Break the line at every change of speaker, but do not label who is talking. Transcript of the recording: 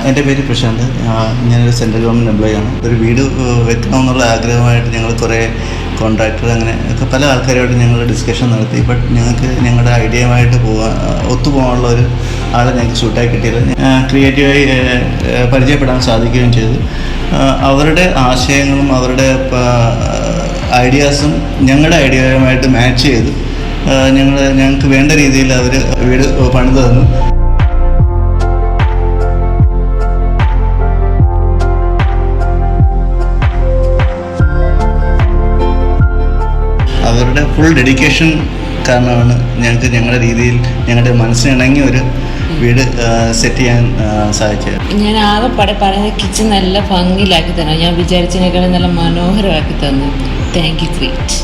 എൻ്റെ പേര് പ്രശാന്ത്. ഞാനൊരു സെൻട്രൽ ഗവൺമെൻറ് എംപ്ലോയിയാണ്. ഒരു വീട് വെക്കണമെന്നുള്ള ആഗ്രഹമായിട്ട് ഞങ്ങൾ കുറേ കോൺട്രാക്ടർ അങ്ങനെ ഒക്കെ പല ആൾക്കാരുമായിട്ട് ഞങ്ങൾ ഡിസ്കഷൻ നടത്തി. ബട്ട് ഞങ്ങൾക്ക് ഞങ്ങളുടെ ഐഡിയയുമായിട്ട് ഒത്തുപോകാനുള്ള ഒരു ആളെ ഞങ്ങൾക്ക് സൂട്ടായി കിട്ടിയത്. ക്രിയേറ്റീവായി പരിചയപ്പെടാൻ സാധിക്കുകയും ചെയ്തു. അവരുടെ ആശയങ്ങളും അവരുടെ ഐഡിയാസും ഞങ്ങളുടെ ഐഡിയയുമായിട്ട് മാച്ച് ചെയ്ത് ഞങ്ങൾക്ക് വേണ്ട രീതിയിൽ അവർ വീട് പണിത് തന്നു. അവരുടെ ഫുൾ ഡെഡിക്കേഷൻ കാരണമാണ് ഞങ്ങൾക്ക് ഞങ്ങളുടെ രീതിയിൽ ഞങ്ങളുടെ മനസ്സിനിണങ്ങിയ ഒരു വീട് സെറ്റ് ചെയ്യാൻ സാധിച്ചത്.
ഞാൻ ആകെ പറയുന്നത് കിച്ചൺ നല്ല ഭംഗിയിലാക്കി തന്നു. ഞാൻ വിചാരിച്ചതിനേക്കാളും നല്ല മനോഹരമാക്കി തന്നു. Thank you great.